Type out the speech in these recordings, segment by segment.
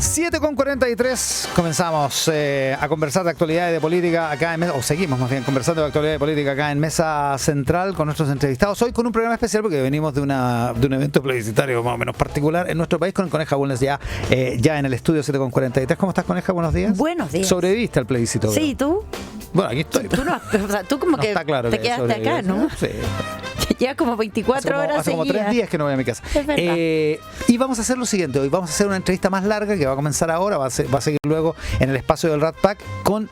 7:43, comenzamos a conversar de actualidad y de política acá en Mesa, o seguimos más bien conversando de actualidad y política acá en Mesa Central con nuestros entrevistados. Hoy con un programa especial porque venimos de un evento plebiscitario más o menos particular en nuestro país con el Coneja Bulnes ya en el estudio 7:43. ¿Cómo estás, Coneja? Buenos días. Buenos días. ¿Sobreviviste al plebiscito? Sí, ¿y tú? Bueno, aquí estoy. Tú, no, o sea, tú como no que está claro te que quedaste acá, ¿no? Sí. Llevas como 24 horas Hace como 3 días que no voy a mi casa. Es verdad. Y vamos a hacer lo siguiente. Hoy vamos a hacer una entrevista más larga que va a comenzar ahora, va a seguir luego en el espacio del Rat Pack con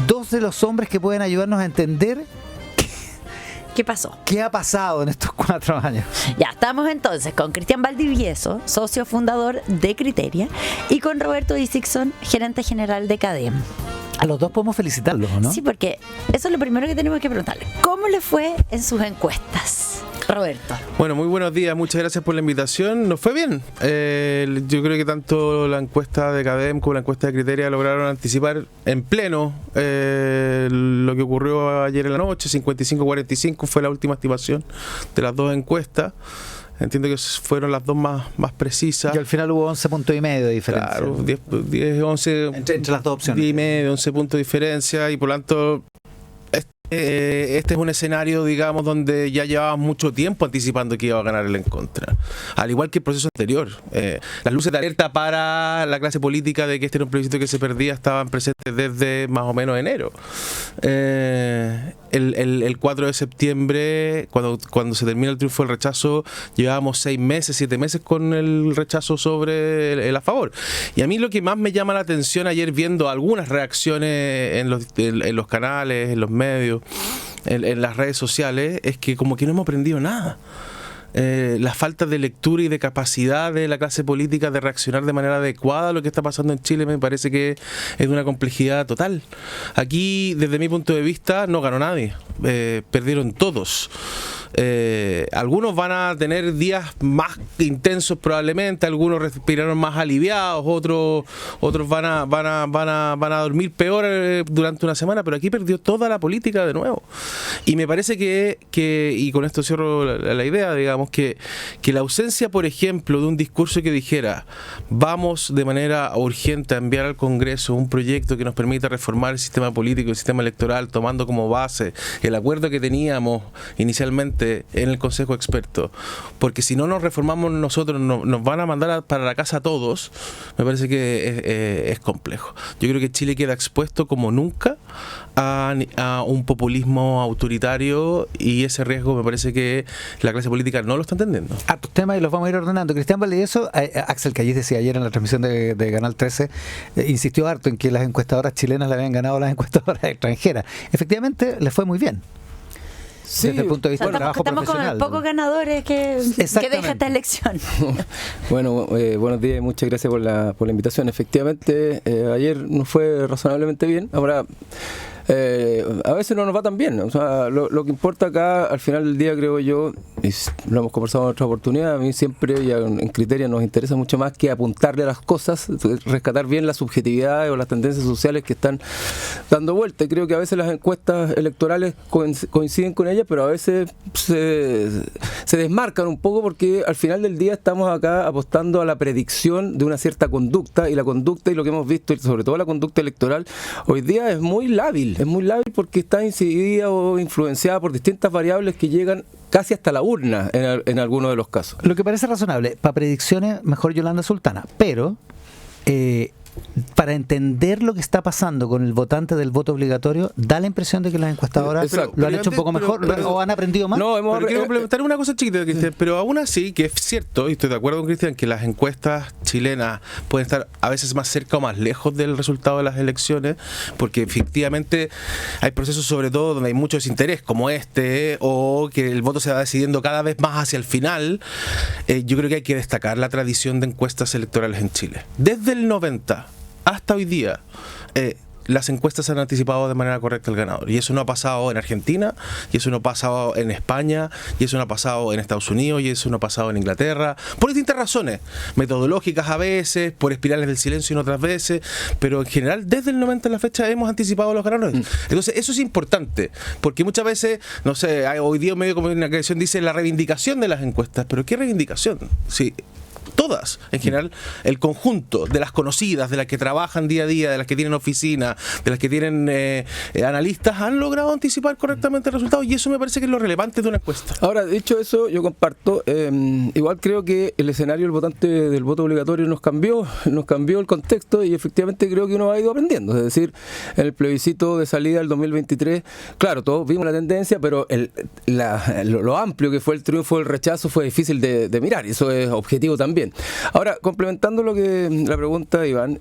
dos de los hombres que pueden ayudarnos a entender ¿Qué pasó? qué ha pasado en estos 4 años. Ya, estamos entonces con Cristian Valdivieso, socio fundador de Criteria, y con Roberto Isixson, gerente general de CADEM. A los dos podemos felicitarlos, ¿no? Sí, porque eso es lo primero que tenemos que preguntarle. ¿Cómo le fue en sus encuestas, Roberto? Bueno, muy buenos días, muchas gracias por la invitación. Nos fue bien. Yo creo que tanto la encuesta de CADEM como la encuesta de Criteria lograron anticipar en pleno lo que ocurrió ayer en la noche. 55-45 fue la última estimación de las dos encuestas. Entiendo que fueron las dos más precisas. Y al final hubo 11 puntos y medio de diferencia. Claro, 10, 11... Entre las dos opciones. 10 y medio, 11 puntos de diferencia, y por lo tanto este es un escenario, digamos, donde ya llevábamos mucho tiempo anticipando que iba a ganar el en contra. Al igual que el proceso anterior. Las luces de alerta para la clase política de que este era un plebiscito que se perdía estaban presentes desde más o menos enero. El 4 de septiembre, cuando se termina el triunfo del rechazo, llevábamos 6 meses, 7 meses con el rechazo sobre el a favor. Y a mí lo que más me llama la atención ayer viendo algunas reacciones en los canales, en los medios, en las redes sociales, es que como que no hemos aprendido nada. La falta de lectura y de capacidad de la clase política de reaccionar de manera adecuada a lo que está pasando en Chile me parece que es de una complejidad total. Aquí, desde mi punto de vista, no ganó nadie. Perdieron todos. Algunos van a tener días más intensos probablemente, algunos respiraron más aliviados, otros van a dormir peor durante una semana, pero aquí perdió toda la política de nuevo. Y me parece que y con esto cierro la idea, digamos, que la ausencia, por ejemplo, de un discurso que dijera vamos de manera urgente a enviar al Congreso un proyecto que nos permita reformar el sistema político y el sistema electoral, tomando como base el acuerdo que teníamos inicialmente en el Consejo Experto, porque si no nos reformamos nosotros nos van a mandar para la casa a todos, me parece que es complejo. Yo creo que Chile queda expuesto como nunca a un populismo autoritario, y ese riesgo me parece que la clase política no lo está entendiendo. A tus temas y los vamos a ir ordenando. Cristian Valdivieso, Axel Callis decía ayer en la transmisión de Canal 13, insistió harto en que las encuestadoras chilenas le habían ganado a las encuestadoras extranjeras. Efectivamente, les fue muy bien. Sí, desde el punto de vista del trabajo estamos profesional. Con pocos ganadores que deja esta elección. Bueno, buenos días y muchas gracias por la invitación. Efectivamente, ayer nos fue razonablemente bien. Ahora, a veces no nos va tan bien. O sea, lo que importa acá, al final del día, creo yo, y lo hemos conversado en otra oportunidad, a mí siempre, y en Criteria, nos interesa mucho más que apuntarle a las cosas, rescatar bien las subjetividades o las tendencias sociales que están dando vuelta. Y creo que a veces las encuestas electorales coinciden con ellas, pero a veces se desmarcan un poco, porque al final del día estamos acá apostando a la predicción de una cierta conducta, y la conducta y lo que hemos visto, y sobre todo la conducta electoral, hoy día es muy lábil. Es muy lábil porque está incidida o influenciada por distintas variables que llegan casi hasta la urna en algunos de los casos. Lo que parece razonable, para predicciones, mejor Yolanda Sultana, pero para entender lo que está pasando con el votante del voto obligatorio, da la impresión de que las encuestadoras lo han hecho un poco mejor o han aprendido más. No, quiero complementar una cosa chiquita, Cristian, pero aún así, que es cierto, y estoy de acuerdo con Cristian, que las encuestas chilenas pueden estar a veces más cerca o más lejos del resultado de las elecciones, porque efectivamente hay procesos, sobre todo donde hay mucho desinterés, como o que el voto se va decidiendo cada vez más hacia el final. Yo creo que hay que destacar la tradición de encuestas electorales en Chile. Desde el 90 hasta hoy día, las encuestas han anticipado de manera correcta el ganador, y eso no ha pasado en Argentina, y eso no ha pasado en España, y eso no ha pasado en Estados Unidos, y eso no ha pasado en Inglaterra, por distintas razones metodológicas a veces, por espirales del silencio en otras veces, pero en general desde el 90 a la fecha hemos anticipado a los ganadores. Entonces eso es importante, porque muchas veces, no sé, hoy día un medio de comunicación dice la reivindicación de las encuestas, pero ¿qué reivindicación? Sí, todas, en general, el conjunto de las conocidas, de las que trabajan día a día, de las que tienen oficina, de las que tienen analistas, han logrado anticipar correctamente el resultado, y eso me parece que es lo relevante de una encuesta. Ahora, dicho eso, yo comparto, igual creo que el escenario del votante del voto obligatorio nos cambió el contexto, y efectivamente creo que uno ha ido aprendiendo. Es decir, en el plebiscito de salida del 2023, claro, todos vimos la tendencia, pero lo amplio que fue el triunfo del rechazo fue difícil de mirar, y eso es objetivo también. Ahora, complementando la pregunta de Iván,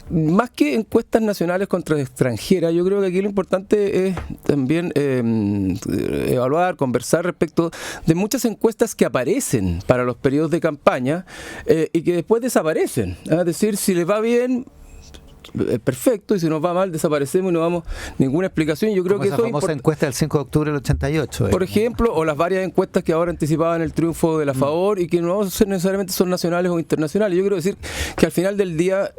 más que encuestas nacionales contra extranjeras, yo creo que aquí lo importante es también evaluar, conversar respecto de muchas encuestas que aparecen para los periodos de campaña y que después desaparecen. Es decir, si les va bien, perfecto, y si nos va mal, desaparecemos y no damos ninguna explicación. Yo creo que esa eso famosa encuesta del 5 de octubre del 88. Por ejemplo, o las varias encuestas que ahora anticipaban el triunfo de la favor y que no necesariamente son nacionales o internacionales. Yo quiero decir que al final del día,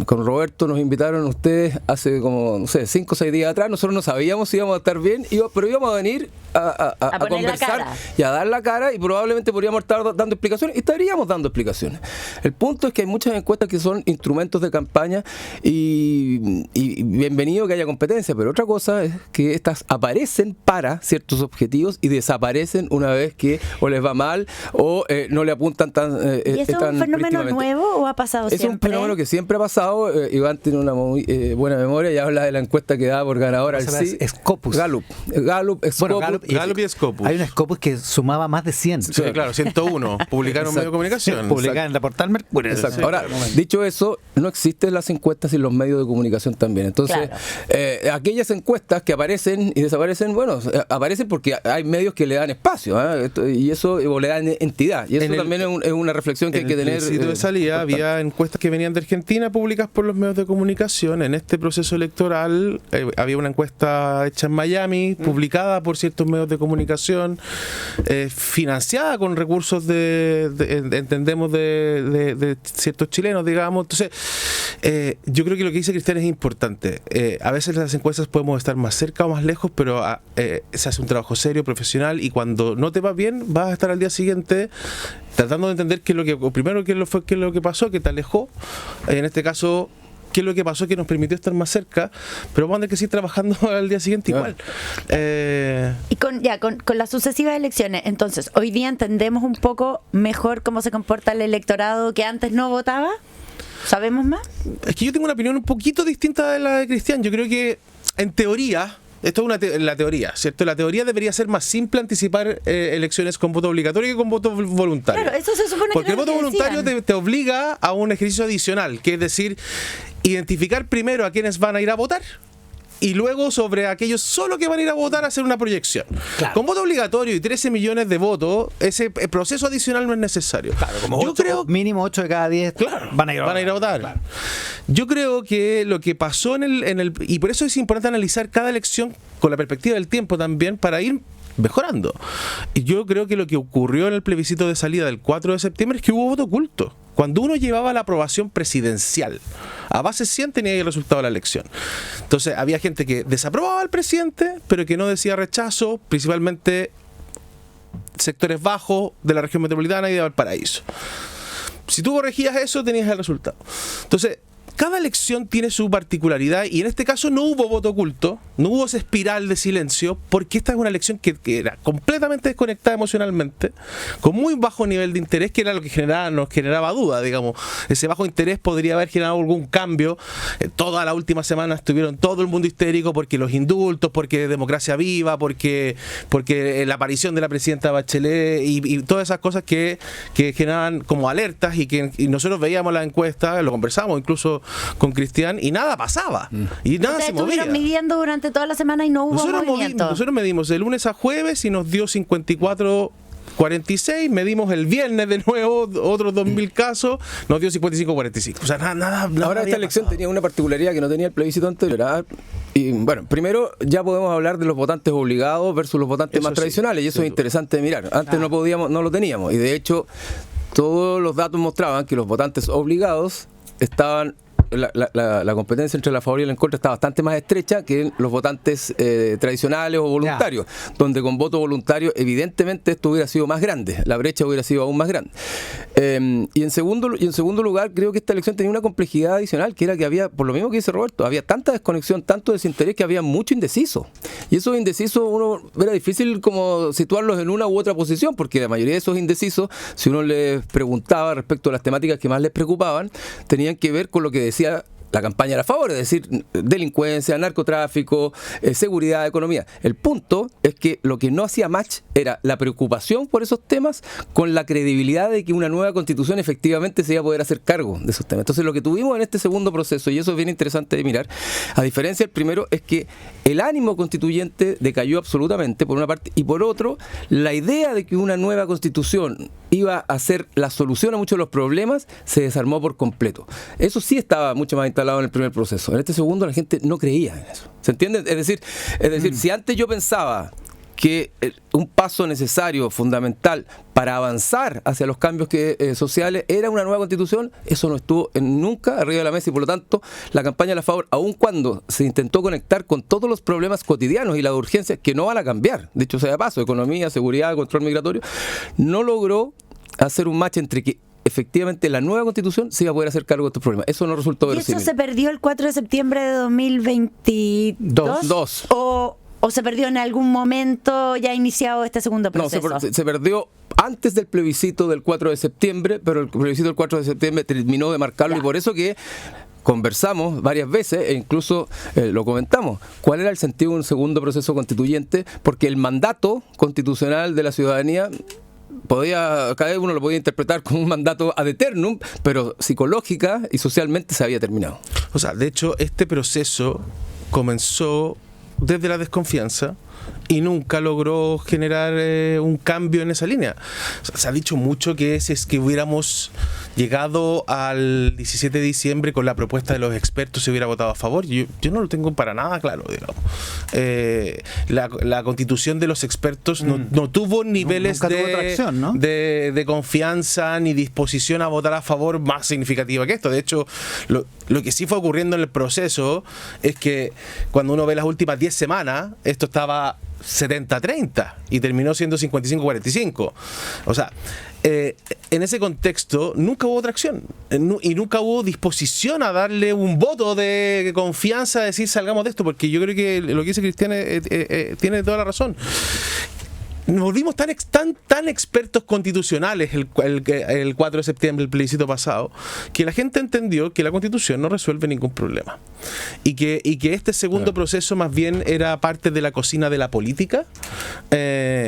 con Roberto nos invitaron ustedes hace como, no sé, 5 o 6 días atrás. Nosotros no sabíamos si íbamos a estar bien, pero íbamos a venir a conversar y a dar la cara, y probablemente podríamos estar dando explicaciones, y estaríamos dando explicaciones. El punto es que hay muchas encuestas que son instrumentos de campaña, y bienvenido que haya competencia, pero otra cosa es que estas aparecen para ciertos objetivos y desaparecen una vez que o les va mal o no le apuntan tan ¿Y eso es un fenómeno nuevo o ha pasado siempre? Es un fenómeno que siempre ha pasado. Iván tiene una muy buena memoria y habla de la encuesta que da por ganadora al sí. Scopus. Gallup, Scopus. Bueno, Gallup y Scopus. Hay un Scopus que sumaba más de 100. Sí, claro, 101. Publicaron en medio de comunicación. Publicaron en la portal Mercurio. Exacto. Ahora, dicho eso, no existen las encuestas y los medios de comunicación también. Entonces, claro, aquellas encuestas que aparecen y desaparecen, bueno, aparecen porque hay medios que le dan espacio, y eso, o le dan entidad. Y eso también es una reflexión que hay que tener. En el sitio de salida había encuestas que venían de Argentina, públicas por los medios de comunicación. En este proceso electoral había una encuesta hecha en Miami, publicada por ciertos medios de comunicación, financiada con recursos entendemos, de ciertos chilenos, digamos. Entonces, yo creo que lo que dice Cristian es importante. A veces las encuestas podemos estar más cerca o más lejos, pero se hace un trabajo serio, profesional, y cuando no te va bien, vas a estar al día siguiente tratando de entender qué es lo que pasó, que te alejó. En este caso, qué es lo que pasó que nos permitió estar más cerca, pero vamos a tener que seguir trabajando al día siguiente igual. Y con las sucesivas elecciones, entonces, hoy día entendemos un poco mejor cómo se comporta el electorado que antes no votaba. ¿Sabemos más? Es que yo tengo una opinión un poquito distinta de la de Cristian. Yo creo que, en teoría, esto es la teoría, ¿cierto? La teoría debería ser más simple anticipar elecciones con voto obligatorio que con voto voluntario. Claro, eso se supone. Porque que el voto voluntario te obliga a un ejercicio adicional, que es decir, identificar primero a quienes van a ir a votar, y luego sobre aquellos solo que van a ir a votar hacer una proyección. Claro. Con voto obligatorio y 13 millones de votos, ese proceso adicional no es necesario. Claro, como mínimo 8 de cada 10 van a ir a votar. Claro. Yo creo que lo que pasó y por eso es importante analizar cada elección con la perspectiva del tiempo también, para ir mejorando. Y yo creo que lo que ocurrió en el plebiscito de salida del 4 de septiembre es que hubo voto oculto. Cuando uno llevaba la aprobación presidencial, a base 100 tenía el resultado de la elección. Entonces había gente que desaprobaba al presidente, pero que no decía rechazo, principalmente sectores bajos de la región metropolitana y de Valparaíso. Si tú corregías eso, tenías el resultado. Entonces, cada elección tiene su particularidad, y en este caso no hubo voto oculto, no hubo esa espiral de silencio, porque esta es una elección que era completamente desconectada emocionalmente, con muy bajo nivel de interés, que era lo que nos generaba duda, digamos. Ese bajo interés podría haber generado algún cambio. Toda la última semana estuvieron todo el mundo histérico porque los indultos, porque democracia viva, porque la aparición de la presidenta Bachelet y todas esas cosas que generaban como alertas, y nosotros veíamos las encuestas, lo conversamos incluso con Cristian, y nada pasaba, y nada se movía. Estuvieron midiendo durante toda la semana y no hubo movimiento. Nosotros medimos de lunes a jueves y nos dio 54-46, medimos el viernes de nuevo otros 2.000 casos, nos dio 55-45. O sea, nada. Ahora esta elección tenía una particularidad que no tenía el plebiscito anterior. Y bueno, primero ya podemos hablar de los votantes obligados versus los votantes más tradicionales, y eso es interesante de mirar. Antes no lo teníamos, y de hecho todos los datos mostraban que los votantes obligados estaban la competencia entre la favor y el en contra está bastante más estrecha que en los votantes tradicionales o voluntarios, donde con voto voluntario evidentemente esto hubiera sido más grande, la brecha hubiera sido aún más grande. Y en segundo lugar, creo que esta elección tenía una complejidad adicional, que era que había, por lo mismo que dice Roberto, había tanta desconexión, tanto desinterés, que había mucho indeciso. Y esos indecisos era difícil como situarlos en una u otra posición, porque la mayoría de esos indecisos, si uno les preguntaba respecto a las temáticas que más les preocupaban, tenían que ver con lo que decía la campaña era a favor, es decir, delincuencia, narcotráfico, seguridad, economía. El punto es que lo que no hacía match era la preocupación por esos temas con la credibilidad de que una nueva constitución efectivamente se iba a poder hacer cargo de esos temas. Entonces lo que tuvimos en este segundo proceso, y eso es bien interesante de mirar, a diferencia del primero, es que el ánimo constituyente decayó absolutamente, por una parte, y por otro, la idea de que una nueva constitución iba a ser la solución a muchos de los problemas se desarmó por completo. Eso sí estaba mucho más instalado en el primer proceso. En este segundo la gente no creía en eso. ¿Se entiende? Es decir, si antes yo pensaba que un paso necesario, fundamental, para avanzar hacia los cambios sociales era una nueva constitución, eso no estuvo nunca arriba de la mesa, y por lo tanto la campaña a la favor, aun cuando se intentó conectar con todos los problemas cotidianos y las urgencias que no van a cambiar, dicho sea de paso, economía, seguridad, control migratorio, no logró hacer un match entre que efectivamente la nueva constitución se iba a poder hacer cargo de estos problemas. Eso no resultó verosímil. ¿Y eso se perdió el 4 de septiembre de 2022? ¿O se perdió en algún momento ya iniciado este segundo proceso? No, se perdió antes del plebiscito del 4 de septiembre, pero el plebiscito del 4 de septiembre terminó de marcarlo, y por eso que conversamos varias veces e incluso lo comentamos. ¿Cuál era el sentido de un segundo proceso constituyente? Porque el mandato constitucional de la ciudadanía cada uno lo podía interpretar como un mandato ad eternum, pero psicológica y socialmente se había terminado. O sea, de hecho, este proceso comenzó desde la desconfianza y nunca logró generar un cambio en esa línea. O sea, se ha dicho mucho que si es que hubiéramos llegado al 17 de diciembre con la propuesta de los expertos se hubiera votado a favor. Yo no lo tengo para nada claro, digamos. La constitución de los expertos no tuvo niveles tracción, ¿no? de confianza ni disposición a votar a favor más significativa que esto. De hecho, lo que sí fue ocurriendo en el proceso es que cuando uno ve las últimas 10 semanas, esto estaba 70-30 y terminó siendo 55-45. O sea, en ese contexto nunca hubo tracción y nunca hubo disposición a darle un voto de confianza, a decir salgamos de esto, porque yo creo que lo que dice Cristian tiene toda la razón. Nos volvimos tan expertos constitucionales el 4 de septiembre, el plebiscito pasado, que la gente entendió que la Constitución no resuelve ningún problema. Y que este segundo proceso más bien era parte de la cocina de la política,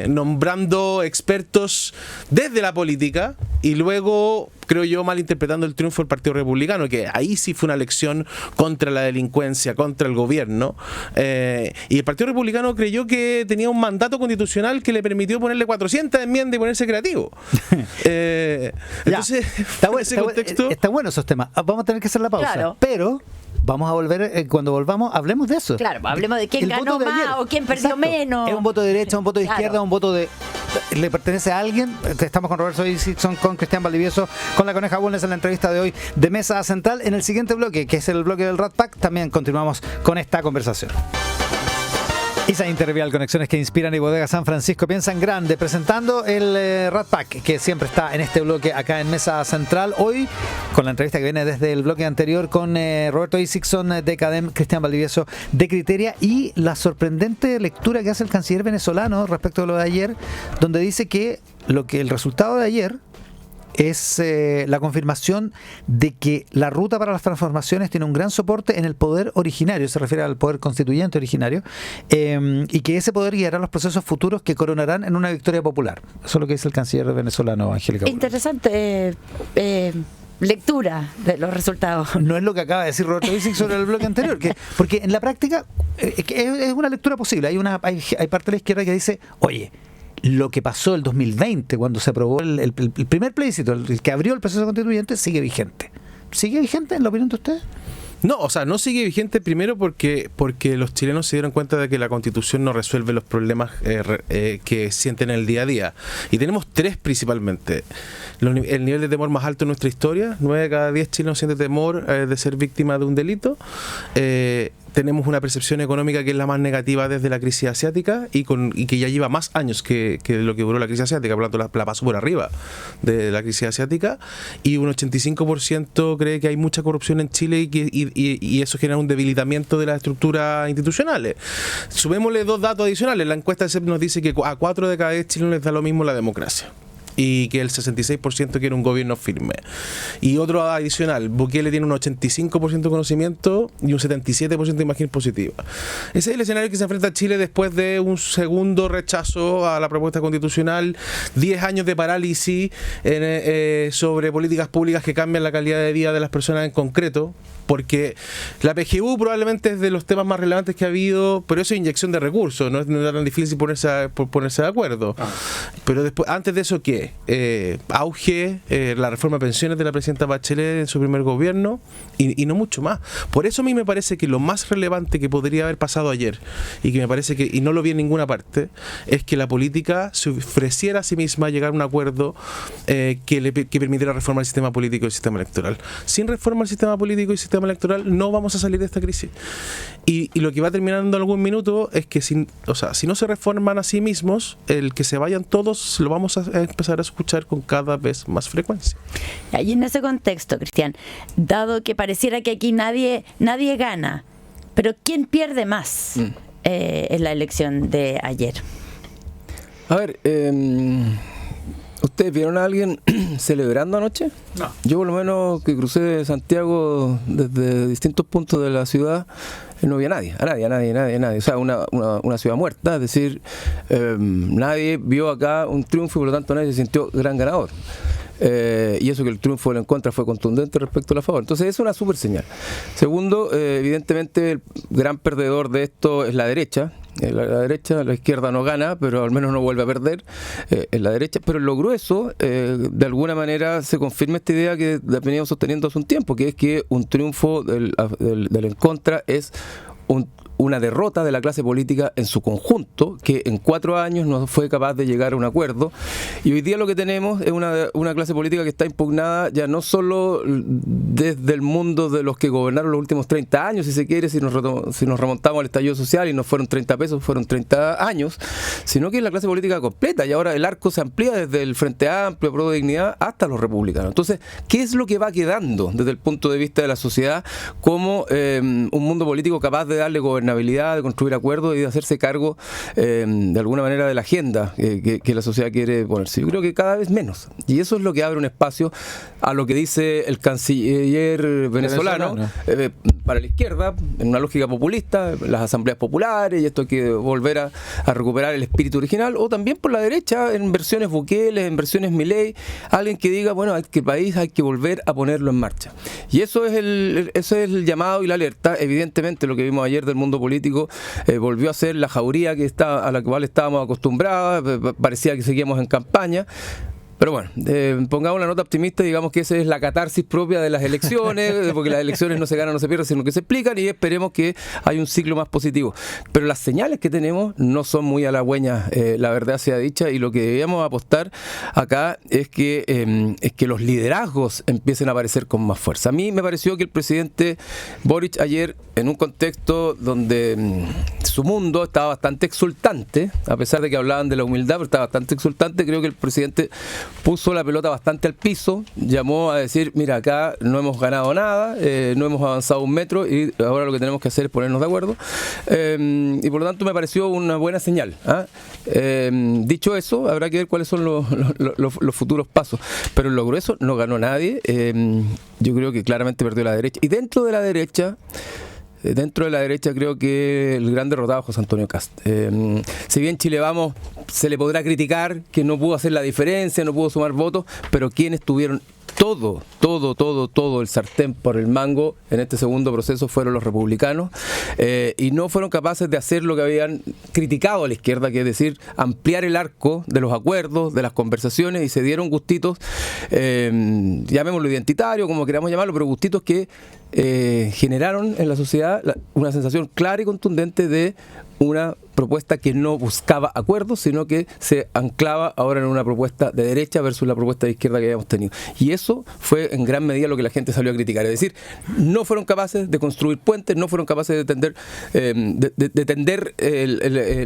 nombrando expertos desde la política y luego, creo yo, malinterpretando el triunfo del Partido Republicano, que ahí sí fue una elección contra la delincuencia, contra el gobierno. Y el Partido Republicano creyó que tenía un mandato constitucional que le permitió ponerle 400 enmiendas y ponerse creativo. Entonces, está bueno esos temas. Vamos a tener que hacer la pausa. Claro. Pero vamos a volver, cuando volvamos, hablemos de eso. Claro, hablemos de quién ganó más o quién perdió menos. ¿Es un voto de derecha, un voto de izquierda, un voto de... ¿Le pertenece a alguien? Estamos con Roberto Dixon, con Cristian Valdivieso, con la Coneja Bulnes en la entrevista de hoy de Mesa Central. En el siguiente bloque, que es el bloque del Rat Pack, también continuamos con esta conversación. ISA Intervial, conexiones que inspiran, y Bodega San Francisco piensan grande, presentando el Rat Pack, que siempre está en este bloque acá en Mesa Central. Hoy, con la entrevista que viene desde el bloque anterior con Roberto Dixon de CADEM, Cristian Valdivieso de Criteria, y la sorprendente lectura que hace el canciller venezolano respecto a lo de ayer, donde dice que el resultado de ayer es la confirmación de que la ruta para las transformaciones tiene un gran soporte en el poder originario, se refiere al poder constituyente originario, y que ese poder guiará los procesos futuros que coronarán en una victoria popular. Eso es lo que dice el canciller venezolano, Angélica. Interesante lectura de los resultados. No es lo que acaba de decir Roberto Dixon sobre el bloque anterior, porque en la práctica es una lectura posible. Hay parte de la izquierda que dice, oye, lo que pasó el 2020, cuando se aprobó el primer plebiscito, el que abrió el proceso constituyente, sigue vigente. ¿Sigue vigente en la opinión de ustedes? No, o sea, no sigue vigente primero porque los chilenos se dieron cuenta de que la Constitución no resuelve los problemas que sienten en el día a día. Y tenemos 3 principalmente. El nivel de temor más alto en nuestra historia, 9 de cada 10 chilenos sienten temor de ser víctima de un delito. Tenemos una percepción económica que es la más negativa desde la crisis asiática y que ya lleva más años que lo que duró la crisis asiática, por lo tanto la pasó por arriba de la crisis asiática, y un 85% cree que hay mucha corrupción en Chile y eso genera un debilitamiento de las estructuras institucionales. Sumémosle 2 datos adicionales. La encuesta de CEP nos dice que a 4 de cada 10 chilenos les da lo mismo la democracia, y que el 66% quiere un gobierno firme. Y otro adicional, Bukele tiene un 85% de conocimiento y un 77% de imagen positiva. Ese es el escenario que se enfrenta Chile después de un segundo rechazo a la propuesta constitucional, 10 años de parálisis sobre políticas públicas que cambian la calidad de vida de las personas en concreto, porque la PGU probablemente es de los temas más relevantes que ha habido, pero eso es inyección de recursos, no es tan difícil ponerse de acuerdo. Pero después, antes de eso, ¿qué? Auge, la reforma de pensiones de la presidenta Bachelet en su primer gobierno y no mucho más. Por eso a mí me parece que lo más relevante que podría haber pasado ayer, y que me parece que, y no lo vi en ninguna parte, es que la política se ofreciera a sí misma llegar a un acuerdo que permitiera reformar el sistema político y el sistema electoral. Sin reforma del sistema político y el sistema electoral no vamos a salir de esta crisis. Y lo que va terminando en algún minuto es que si no se reforman a sí mismos, el que se vayan todos lo vamos a empezar a escuchar con cada vez más frecuencia. Y en ese contexto, Cristian, dado que pareciera que aquí nadie gana, pero ¿quién pierde más en la elección de ayer? A ver, ¿ustedes vieron a alguien celebrando anoche? No. Yo por lo menos que crucé Santiago desde distintos puntos de la ciudad, no vi a nadie. O sea, una ciudad muerta, es decir, nadie vio acá un triunfo y por lo tanto nadie se sintió gran ganador. Y eso que el triunfo en contra fue contundente respecto a la favor. Entonces es una super señal. Segundo, evidentemente el gran perdedor de esto es la derecha. La izquierda no gana, pero al menos no vuelve a perder en la derecha. Pero en lo grueso, de alguna manera se confirma esta idea que la veníamos sosteniendo hace un tiempo, que es que un triunfo del en contra es una derrota de la clase política en su conjunto, que en 4 años no fue capaz de llegar a un acuerdo. Y hoy día lo que tenemos es una clase política que está impugnada ya no solo desde el mundo de los que gobernaron los últimos 30 años, si se quiere, si nos remontamos al estallido social y no fueron 30 pesos, fueron 30 años, sino que es la clase política completa, y ahora el arco se amplía desde el Frente Amplio, Pro Dignidad, hasta los republicanos. Entonces, ¿qué es lo que va quedando desde el punto de vista de la sociedad como un mundo político capaz de darle gobernabilidad, de construir acuerdos y de hacerse cargo de alguna manera de la agenda que la sociedad quiere ponerse? Yo creo que cada vez menos, y eso es lo que abre un espacio a lo que dice el canciller venezolano. Para la izquierda, en una lógica populista, las asambleas populares, y esto hay que volver a recuperar el espíritu original, o también por la derecha, en versiones Bukele, en versiones Milei, alguien que diga, bueno, que el país hay que volver a ponerlo en marcha. Y eso es el llamado y la alerta. Evidentemente lo que vimos ayer del mundo político volvió a ser la jauría a la cual estábamos acostumbrados, parecía que seguíamos en campaña. Pero bueno, pongamos la nota optimista, digamos que esa es la catarsis propia de las elecciones, porque las elecciones no se ganan, no se pierden, sino que se explican, y esperemos que hay un ciclo más positivo. Pero las señales que tenemos no son muy halagüeñas, la verdad sea dicha, y lo que debíamos apostar acá es que los liderazgos empiecen a aparecer con más fuerza. A mí me pareció que el presidente Boric ayer, en un contexto donde su mundo estaba bastante exultante, a pesar de que hablaban de la humildad, pero estaba bastante exultante, creo que el presidente puso la pelota bastante al piso, llamó a decir, mira, acá no hemos ganado nada, no hemos avanzado 1 metro, y ahora lo que tenemos que hacer es ponernos de acuerdo, y por lo tanto me pareció una buena señal. Dicho eso, habrá que ver cuáles son los futuros pasos, pero en lo grueso no ganó nadie. Yo creo que claramente perdió la derecha, y dentro de la derecha creo que el gran derrotado es José Antonio Kast. Si bien Chile Vamos se le podrá criticar que no pudo hacer la diferencia, no pudo sumar votos, pero quienes tuvieron todo el sartén por el mango en este segundo proceso fueron los republicanos, y no fueron capaces de hacer lo que habían criticado a la izquierda, que es decir, ampliar el arco de los acuerdos, de las conversaciones, y se dieron gustitos, llamémoslo identitario, como queramos llamarlo, pero gustitos que generaron en la sociedad una sensación clara y contundente de una propuesta que no buscaba acuerdos, sino que se anclaba ahora en una propuesta de derecha versus la propuesta de izquierda que habíamos tenido. Y eso fue en gran medida lo que la gente salió a criticar. Es decir, no fueron capaces de construir puentes, no fueron capaces de tender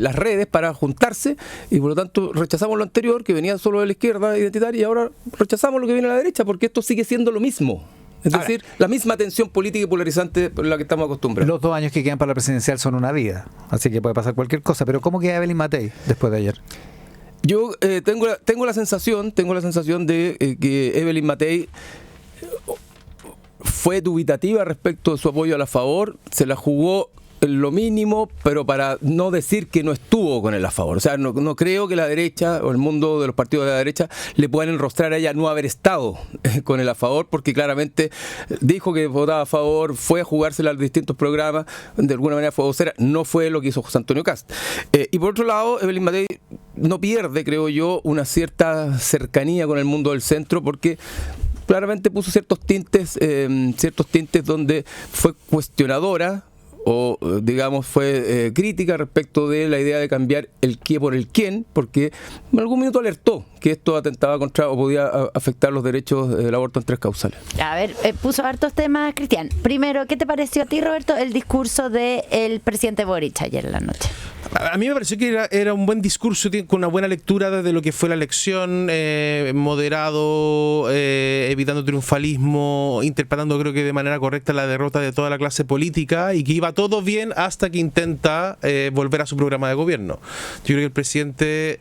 las redes para juntarse, y por lo tanto rechazamos lo anterior, que venía solo de la izquierda identitaria, y ahora rechazamos lo que viene de la derecha, porque esto sigue siendo lo mismo. Es decir, la misma tensión política y polarizante por la que estamos acostumbrados. Los 2 años que quedan para la presidencial son una vida, así que puede pasar cualquier cosa. Pero ¿cómo queda Evelyn Matei después de ayer? Yo tengo la sensación de que Evelyn Matei fue dubitativa respecto de su apoyo a la favor, se la jugó lo mínimo, pero para no decir que no estuvo con el a favor. O sea, no creo que la derecha o el mundo de los partidos de la derecha le puedan enrostrar a ella no haber estado con el a favor, porque claramente dijo que votaba a favor, fue a jugársela a los distintos programas, de alguna manera fue vocera, no fue lo que hizo José Antonio Kast. Y por otro lado, Evelyn Matei no pierde, creo yo, una cierta cercanía con el mundo del centro, porque claramente puso ciertos tintes donde fue cuestionadora, o digamos fue crítica respecto de la idea de cambiar el qué por el quién, porque en algún minuto alertó que esto atentaba contra o podía afectar los derechos del aborto en 3 causales. A ver, puso hartos temas, Cristian. Primero, ¿qué te pareció a ti, Roberto, el discurso del presidente Boric ayer en la noche? A mí me pareció que era un buen discurso, con una buena lectura de lo que fue la elección, moderado, evitando triunfalismo, interpretando creo que de manera correcta la derrota de toda la clase política, y que iba todo bien hasta que intenta volver a su programa de gobierno. Yo creo que el presidente,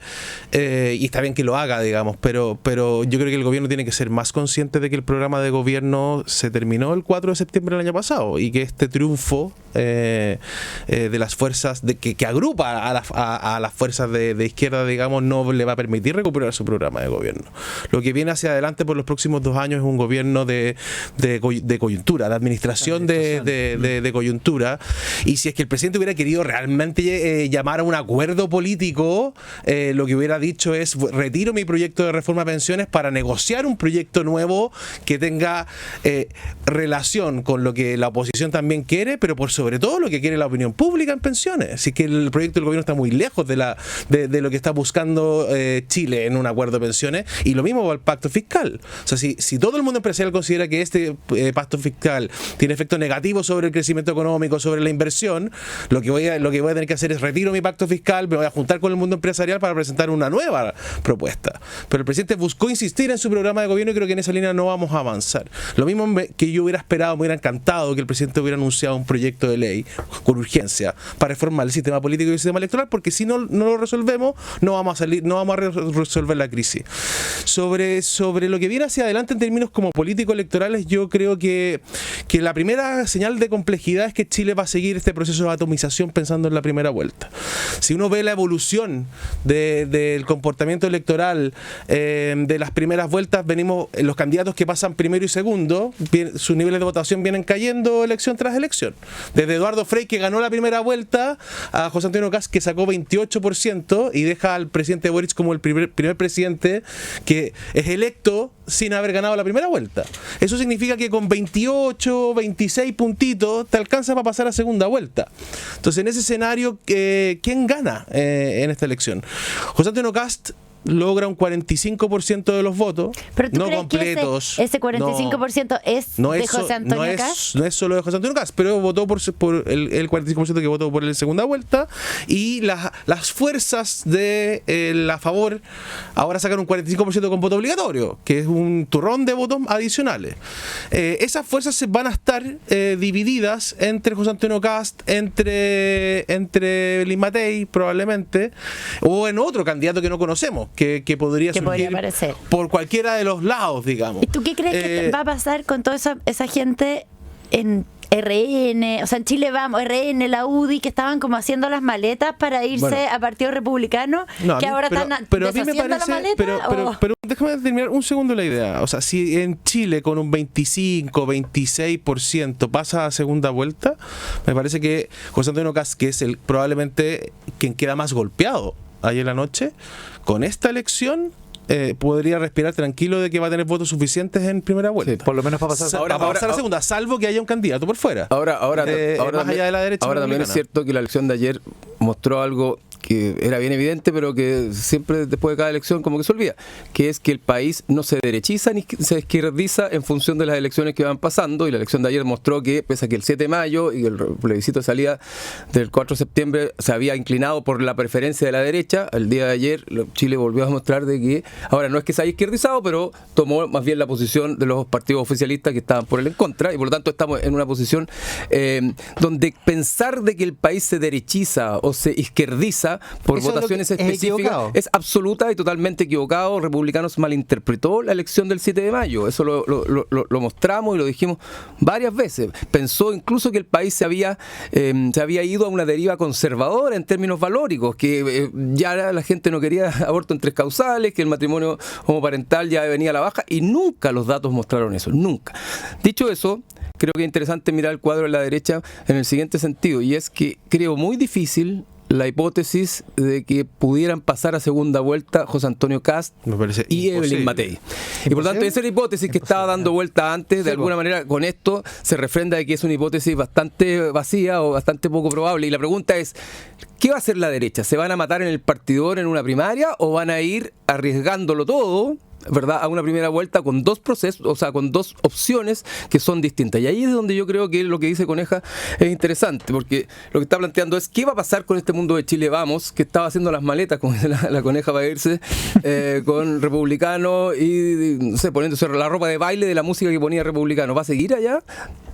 y está bien que lo haga, digamos, pero yo creo que el gobierno tiene que ser más consciente de que el programa de gobierno se terminó el 4 de septiembre del año pasado, y que este triunfo de las fuerzas que agrupa a las fuerzas de izquierda, digamos, no le va a permitir recuperar su programa de gobierno. Lo que viene hacia adelante por los próximos 2 años es un gobierno de coyuntura, de administración de coyuntura, y si es que el presidente hubiera querido realmente llamar a un acuerdo político, lo que hubiera dicho es: retiro mi proyecto de reforma a pensiones para negociar un proyecto nuevo que tenga relación con lo que la oposición también quiere, pero por sobre todo lo que quiere la opinión pública en pensiones. Así que el proyecto del gobierno está muy lejos de lo que está buscando Chile en un acuerdo de pensiones, y lo mismo va al pacto fiscal. O sea, si todo el mundo empresarial considera que este pacto fiscal tiene efectos negativos sobre el crecimiento económico, sobre la inversión, lo que voy a tener que hacer es retiro mi pacto fiscal, me voy a juntar con el mundo empresarial para presentar una nueva propuesta. Pero el presidente buscó insistir en su programa de gobierno, y creo que en esa línea no vamos a avanzar. Lo mismo que yo hubiera esperado, me hubiera encantado que el presidente hubiera anunciado un proyecto de ley con urgencia para reformar el sistema político y el sistema electoral, porque si no lo resolvemos, no vamos a resolver la crisis. Sobre lo que viene hacia adelante en términos como políticos electorales, yo creo que la primera señal de complejidad es que Chile va a seguir este proceso de atomización pensando en la primera vuelta. Si uno ve la evolución del comportamiento electoral de las primeras vueltas, venimos los candidatos que pasan primero y segundo, sus niveles de votación vienen cayendo elección tras elección. Desde Eduardo Frei, que ganó la primera vuelta, a José Antonio Kast, que sacó 28%, y deja al presidente Boric como el primer presidente que es electo sin haber ganado la primera vuelta. Eso significa que con 28, 26 puntitos te alcanza para pasar a segunda vuelta. Entonces, en ese escenario, ¿quién gana en esta elección? José Antonio Kast logra un 45% de los votos, ¿pero tú no crees completos. Que ese 45% es de José Antonio Kast? No es solo de José Antonio Kast, pero votó por el 45% que votó por él en segunda vuelta, y las fuerzas de la favor ahora sacan un 45% con voto obligatorio, que es un turrón de votos adicionales. Esas fuerzas van a estar divididas entre José Antonio Kast, entre Evelyn Matei probablemente, o en otro candidato que no conocemos, que podría surgir aparecer por cualquiera de los lados, digamos. ¿Y tú qué crees que va a pasar con toda esa gente en RN, o sea, en Chile Vamos, RN, la UDI, que estaban como haciendo las maletas para irse a Partido Republicano, que ahora están deshaciendo la maleta. Pero déjame terminar un segundo la idea. O sea, si en Chile con un 25, 26% pasa a segunda vuelta, me parece que José Antonio Kast, que es probablemente quien queda más golpeado ayer en la noche, con esta elección podría respirar tranquilo de que va a tener votos suficientes en primera vuelta. Sí, por lo menos para pasar, pasar a segunda, salvo que haya un candidato por fuera. Ahora más allá de la derecha. Ahora también es cierto que la elección de ayer mostró algo que era bien evidente, pero que siempre después de cada elección como que se olvida, que es que el país no se derechiza ni se izquierdiza en función de las elecciones que van pasando, y la elección de ayer mostró que, pese a que el 7 de mayo y el plebiscito de salida del 4 de septiembre se había inclinado por la preferencia de la derecha, el día de ayer Chile volvió a mostrar de que, ahora no es que se haya izquierdizado, pero tomó más bien la posición de los partidos oficialistas que estaban por el en contra, y por lo tanto estamos en una posición donde pensar de que el país se derechiza o se izquierdiza por eso votaciones específicas es absoluta y totalmente equivocado. Republicanos malinterpretó la elección del 7 de mayo, eso lo mostramos y lo dijimos varias veces. Pensó incluso que el país se había ido a una deriva conservadora en términos valóricos, que ya la gente no quería aborto en 3 causales, que el matrimonio homoparental ya venía a la baja, y nunca los datos mostraron eso, nunca. Dicho eso, creo que es interesante mirar el cuadro de la derecha en el siguiente sentido, y es que creo muy difícil la hipótesis de que pudieran pasar a segunda vuelta José Antonio Kast y Evelyn Matei. Y por tanto, esa era la hipótesis que estaba dando vuelta antes. De alguna manera, con esto se refrenda de que es una hipótesis bastante vacía o bastante poco probable. Y la pregunta es, ¿qué va a hacer la derecha? ¿Se van a matar en el partidor en una primaria o van a ir arriesgándolo todo, ¿verdad?, a una primera vuelta con 2 procesos, o sea, con 2 opciones que son distintas? Y ahí es donde yo creo que lo que dice Coneja es interesante, porque lo que está planteando es qué va a pasar con este mundo de Chile Vamos, que estaba haciendo las maletas, como dice la Coneja, para irse con Republicano y, no sé, poniéndose la ropa de baile de la música que ponía Republicano. ¿Va a seguir allá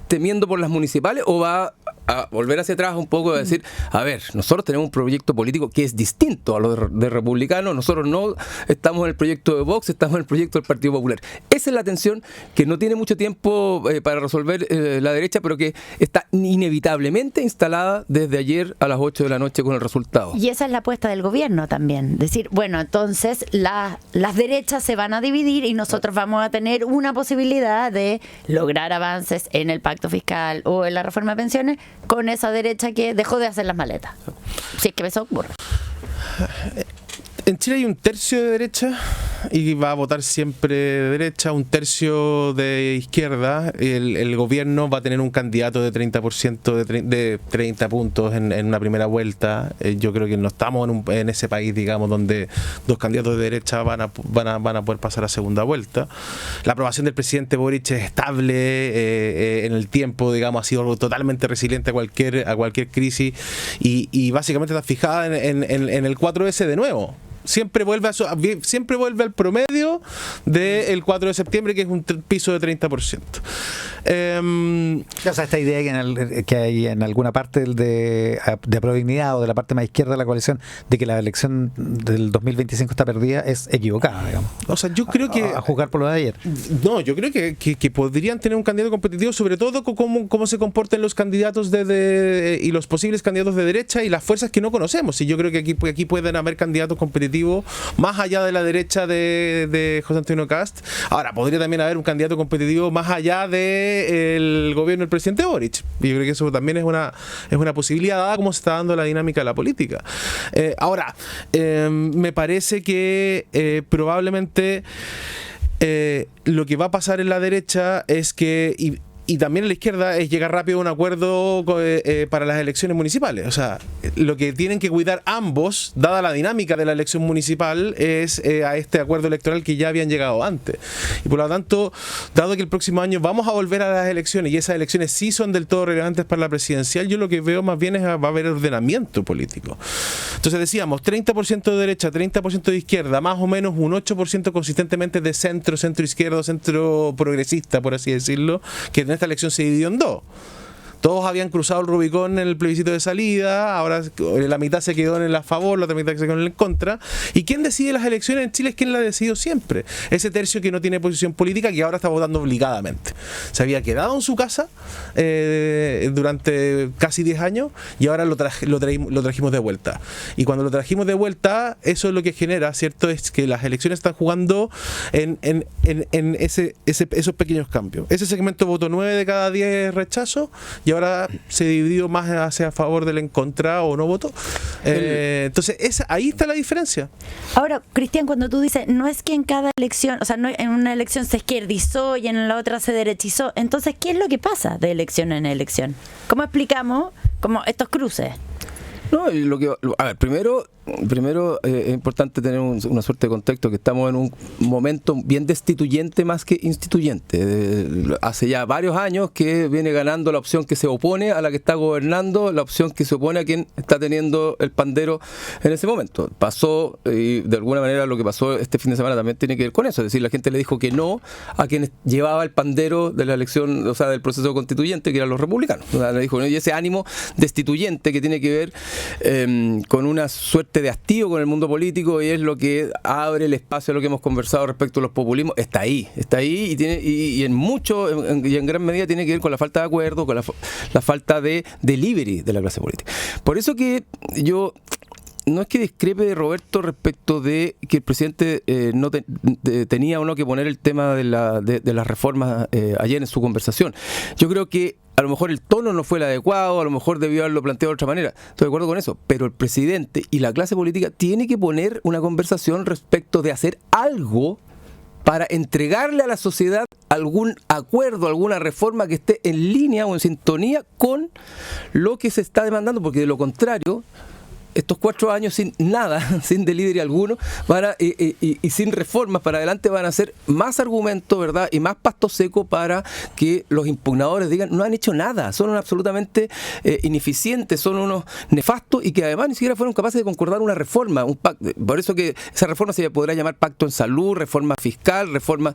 temiendo por las municipales o va a volver hacia atrás un poco y decir, a ver, nosotros tenemos un proyecto político que es distinto a lo de Republicano, nosotros no estamos en el proyecto de Vox, estamos en el proyecto del Partido Popular? Esa es la tensión que no tiene mucho tiempo para resolver la derecha, pero que está inevitablemente instalada desde ayer a las 8 de la noche con el resultado. Y esa es la apuesta del gobierno también, decir, bueno, entonces las derechas se van a dividir y nosotros vamos a tener una posibilidad de lograr avances en el pacto fiscal o en la reforma de pensiones con esa derecha que dejó de hacer las maletas. Si es que eso ocurre. En Chile hay un tercio de derecha y va a votar siempre de derecha, un tercio de izquierda. El gobierno va a tener un candidato de 30% de 30 puntos en una primera vuelta. Yo creo que no estamos en ese país, digamos, donde 2 candidatos de derecha van a poder pasar a segunda vuelta. La aprobación del presidente Boric es estable en el tiempo, digamos, ha sido totalmente resiliente a cualquier crisis y básicamente está fijada en el 4S de nuevo. Siempre vuelve al promedio del 4 de septiembre, que es un piso de 30%. O sea, esta idea que hay en alguna parte de Provignidad o de la parte más izquierda de la coalición de que la elección del 2025 está perdida es equivocada, digamos. O sea, yo creo que... A juzgar por lo de ayer. No, yo creo que podrían tener un candidato competitivo, sobre todo cómo se comportan los candidatos y los posibles candidatos de derecha y las fuerzas que no conocemos. Y yo creo que aquí pueden haber candidatos competitivos más allá de la derecha de José Antonio Kast. Ahora, podría también haber un candidato competitivo más allá del gobierno del presidente Boric. Y yo creo que eso también es una posibilidad, dada cómo se está dando la dinámica de la política. Ahora, me parece que probablemente lo que va a pasar en la derecha es que... Y también en la izquierda es llegar rápido a un acuerdo para las elecciones municipales. O sea, lo que tienen que cuidar ambos, dada la dinámica de la elección municipal, es a este acuerdo electoral que ya habían llegado antes. Y por lo tanto, dado que el próximo año vamos a volver a las elecciones y esas elecciones sí son del todo relevantes para la presidencial, yo lo que veo más bien es va a haber ordenamiento político. Entonces decíamos, 30% de derecha, 30% de izquierda, más o menos un 8% consistentemente de centro izquierdo, centro progresista, por así decirlo, que en esta elección se dividió en 2. Todos habían cruzado el Rubicón en el plebiscito de salida, ahora la mitad se quedó en el a favor, la otra mitad se quedó en el en contra. ¿Y quién decide las elecciones en Chile? Es quien la ha decidido siempre. Ese tercio que no tiene posición política, que ahora está votando obligadamente. Se había quedado en su casa durante casi 10 años y ahora lo trajimos de vuelta. Y cuando lo trajimos de vuelta, eso es lo que genera, ¿cierto? Es que las elecciones están jugando en esos pequeños cambios. Ese segmento votó 9 de cada 10 rechazos y ahora se dividió más hacia a favor del en contra o no voto. Entonces, ahí está la diferencia. Ahora, Cristian, cuando tú dices, no es que en cada elección, o sea, no, en una elección se izquierdizó y en la otra se derechizó, entonces, ¿qué es lo que pasa de elección en elección? ¿Cómo explicamos como estos cruces? No, y a ver, primero es importante tener una suerte de contexto, que estamos en un momento bien destituyente más que instituyente. Hace ya varios años que viene ganando la opción que se opone a la que está gobernando, la opción que se opone a quien está teniendo el pandero en ese momento. Pasó, y de alguna manera lo que pasó este fin de semana también tiene que ver con eso, es decir, la gente le dijo que no a quien llevaba el pandero de la elección, o sea, del proceso constituyente, que eran los republicanos. O sea, le dijo, ¿no? Y ese ánimo destituyente que tiene que ver con una suerte de hastío con el mundo político, y es lo que abre el espacio a lo que hemos conversado respecto a los populismos, está ahí y en mucho y en gran medida tiene que ver con la falta de acuerdo, con la falta de delivery de la clase política. Por eso que yo no es que discrepe de Roberto respecto de que el presidente no tenía o no que poner el tema de las reformas ayer en su conversación. Yo creo que a lo mejor el tono no fue el adecuado, a lo mejor debió haberlo planteado de otra manera. Estoy de acuerdo con eso. Pero el presidente y la clase política tiene que poner una conversación respecto de hacer algo para entregarle a la sociedad algún acuerdo, alguna reforma que esté en línea o en sintonía con lo que se está demandando, porque de lo contrario, estos 4 años sin nada, sin delivery alguno, y sin reformas para adelante, van a ser más argumentos, ¿verdad? Y más pasto seco para que los impugnadores digan, no han hecho nada, son absolutamente ineficientes, son unos nefastos, y que además ni siquiera fueron capaces de concordar una reforma, un pacto. Por eso que esa reforma se podrá llamar pacto en salud, reforma fiscal, reforma,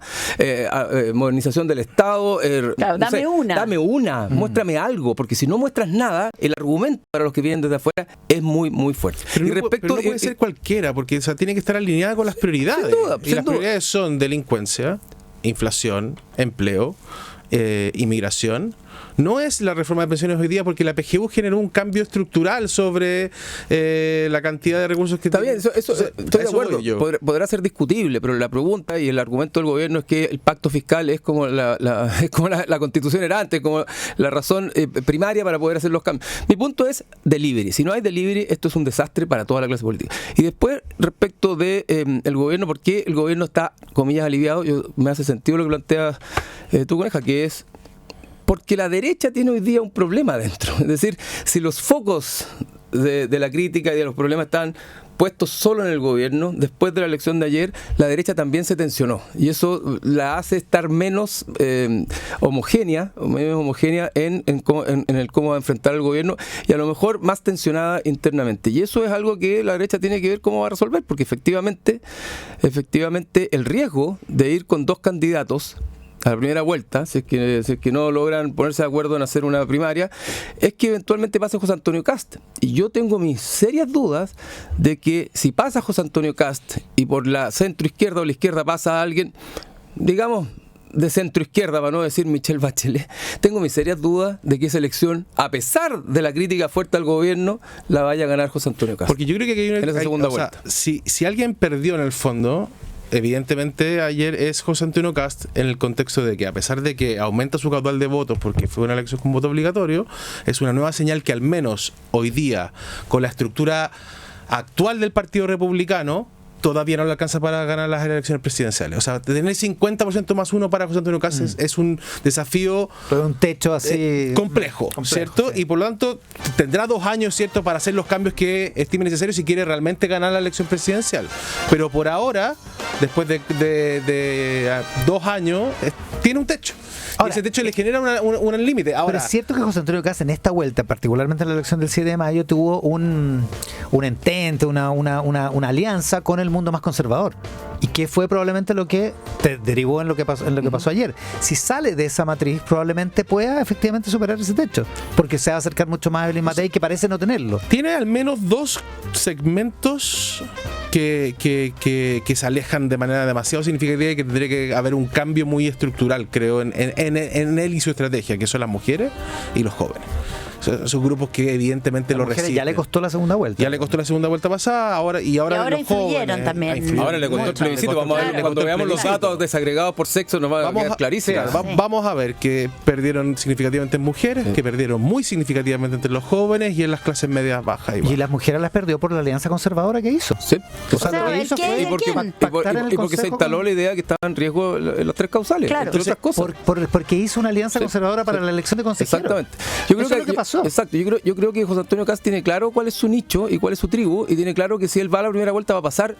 modernización del Estado. Claro, dame una. Muéstrame algo, porque si no muestras nada, el argumento para los que vienen desde afuera es muy, muy fuerte. Pero no puede ser cualquiera, porque tiene que estar alineada con las prioridades. Sin duda, y las prioridades son delincuencia, inflación, empleo, inmigración. No es la reforma de pensiones hoy día, porque la PGU generó un cambio estructural sobre la cantidad de recursos que está bien, eso estoy de acuerdo. Podrá ser discutible, pero la pregunta y el argumento del gobierno es que el pacto fiscal es como la constitución era antes, como la razón primaria para poder hacer los cambios. Mi punto es delivery. Si no hay delivery, esto es un desastre para toda la clase política. Y después, respecto de el gobierno, ¿por qué el gobierno está, comillas, aliviado? Me hace sentido lo que plantea tú, Coneja, que es porque la derecha tiene hoy día un problema adentro. Es decir, si los focos de la crítica y de los problemas están puestos solo en el gobierno, después de la elección de ayer, la derecha también se tensionó. Y eso la hace estar menos homogénea en el cómo va a enfrentar el gobierno, y a lo mejor más tensionada internamente. Y eso es algo que la derecha tiene que ver cómo va a resolver, porque efectivamente el riesgo de ir con 2 candidatos a la primera vuelta, si es que no logran ponerse de acuerdo en hacer una primaria, es que eventualmente pase José Antonio Kast. Y yo tengo mis serias dudas de que si pasa José Antonio Kast y por la centro izquierda o la izquierda pasa alguien, digamos, de centro izquierda, para no decir Michelle Bachelet, tengo mis serias dudas de que esa elección, a pesar de la crítica fuerte al gobierno, la vaya a ganar José Antonio Kast. Porque yo creo que hay en esa segunda vuelta. Si alguien perdió en el fondo, evidentemente ayer es José Antonio Kast, en el contexto de que, a pesar de que aumenta su caudal de votos porque fue una elección con voto obligatorio, es una nueva señal que al menos hoy día, con la estructura actual del Partido Republicano, todavía no le alcanza para ganar las elecciones presidenciales. O sea, tener 50% más 1 para José Antonio Kast es un desafío, un techo así complejo, ¿cierto? Sí. Y por lo tanto tendrá 2 años, ¿cierto?, para hacer los cambios que estime necesarios si quiere realmente ganar la elección presidencial. Pero por ahora después de 2 años, tiene un techo. Ahora, y ese techo le genera un límite. Ahora, pero es cierto que José Antonio Kast en esta vuelta, particularmente en la elección del 7 de mayo, tuvo un entente, una alianza con el mundo más conservador. Y que fue probablemente lo que derivó en lo que pasó ayer. Si sale de esa matriz, probablemente pueda efectivamente superar ese techo. Porque se va a acercar mucho más a Evelyn Matei, que parece no tenerlo. tiene al menos 2 segmentos que se alejan de manera demasiado significativa y que tendría que haber un cambio muy estructural, creo, en él y su estrategia, que son las mujeres y los jóvenes. Son grupos que evidentemente lo resisten. Ya le costó la segunda vuelta. Ya le costó la segunda vuelta pasada, ahora los influyeron jóvenes, también. Ahora le contó el plebiscito. Vamos a ver, cuando veamos los datos desagregados por sexo, nos va a quedar clarísimo. Vamos a ver que perdieron significativamente en mujeres, que perdieron muy significativamente entre los jóvenes y en las clases medias bajas. Y las mujeres las perdió por la alianza conservadora que hizo. Sí. O sea, lo que hizo fue pactar en el Y porque se Consejo instaló con- la idea que estaban en riesgo los 3 causales, Claro. entre otras cosas. porque hizo una alianza conservadora para la elección de consejeros. Exactamente. Eso es lo que pasó. Exacto. Yo creo que José Antonio Kast tiene claro cuál es su nicho y cuál es su tribu, y tiene claro que si él va a la primera vuelta va a pasar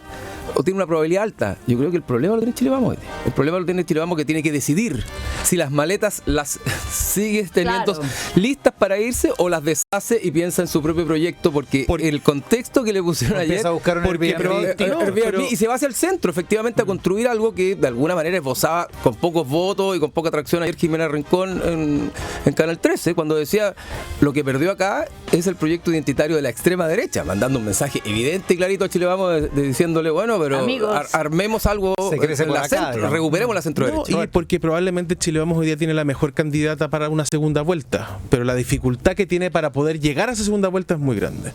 o tiene una probabilidad alta. Yo creo que el problema lo tiene Chile Vamos. El problema lo tiene Chile Vamos, que tiene que decidir si las maletas las sigue teniendo Claro. listas para irse o las deshace y piensa en su propio proyecto, porque el contexto que le pusieron ayer, Empieza a buscar un porque Airbnb. pero- y se va hacia el centro, efectivamente, a construir algo que de alguna manera esbozaba con pocos votos y con poca atracción ayer Jimena Rincón en Canal 13, cuando decía: lo que perdió acá es el proyecto identitario de la extrema derecha, mandando un mensaje evidente y clarito a Chile Vamos, diciéndole, bueno, pero Amigos, armemos algo se crece en por la acá, centro, digamos. recuperemos la centro No, derecha. y porque probablemente Chile Vamos hoy día tiene la mejor candidata para una segunda vuelta, pero la dificultad que tiene para poder llegar a esa segunda vuelta es muy grande,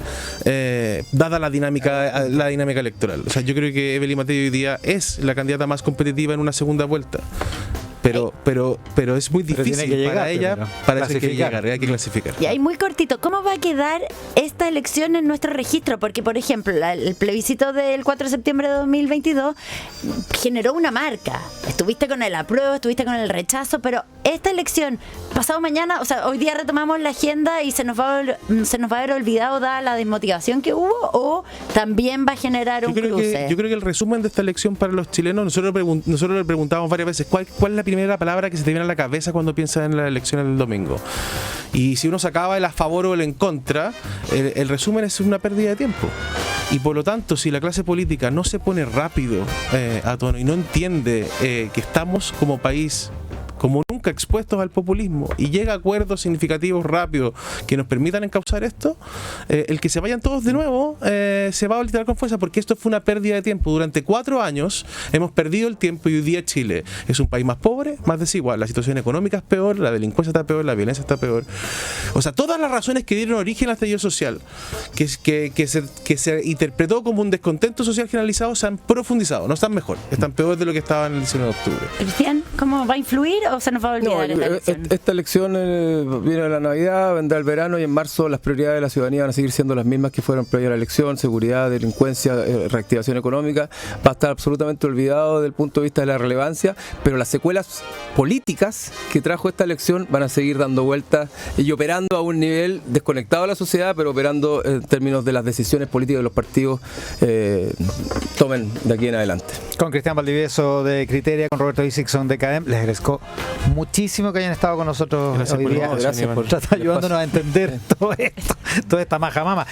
dada la dinámica electoral. O sea, yo creo que Evelyn Matei hoy día es la candidata más competitiva en una segunda vuelta. Pero es muy Pero difícil tiene que para llegar ella, primero. para eso hay que Clasificar. llegar, hay que clasificar. Y ahí muy cortito, ¿cómo va a quedar esta elección en nuestro registro? Porque, por ejemplo, el plebiscito del 4 de septiembre de 2022 generó una marca. Estuviste con el apruebo, estuviste con el rechazo, pero esta elección, pasado mañana, o sea, hoy día retomamos la agenda y se nos va a haber olvidado dada la desmotivación que hubo, o también va a generar un cruce. Yo creo que el resumen de esta elección para los chilenos, nosotros le preguntamos varias veces ¿cuál es la primera palabra que se te viene a la cabeza cuando piensas en la elección del domingo? Y si uno sacaba el a favor o el en contra, el resumen es una pérdida de tiempo. Y por lo tanto, si la clase política no se pone rápido a tono y no entiende que estamos como país como nunca expuestos al populismo y llega a acuerdos significativos rápidos que nos permitan encauzar esto, el que se vayan todos de nuevo se va a literar con fuerza, porque esto fue una pérdida de tiempo. Durante 4 años hemos perdido el tiempo y hoy día Chile es un país más pobre, más desigual, la situación económica es peor, la delincuencia está peor, la violencia está peor. O sea, todas las razones que dieron origen al estallido social, que se interpretó como un descontento social generalizado, se han profundizado, no están mejor, están peor de lo que estaban el 19 de octubre. Cristian, ¿cómo va a influir o se nos va a olvidar esta elección? Esta elección viene la Navidad, vendrá el verano, y en marzo las prioridades de la ciudadanía van a seguir siendo las mismas que fueron previa a la elección: seguridad, delincuencia, reactivación económica. Va a estar absolutamente olvidado desde el punto de vista de la relevancia, pero las secuelas políticas que trajo esta elección van a seguir dando vueltas y operando a un nivel desconectado de la sociedad, pero operando en términos de las decisiones políticas que los partidos tomen de aquí en adelante. Con Cristian Valdivieso de Criteria, con Roberto Isixson de CADEM, les agradezco muchísimo que hayan estado con nosotros Gracias hoy por día. la invitación, Iván. Ayudándonos a entender todo esto, toda esta majamama.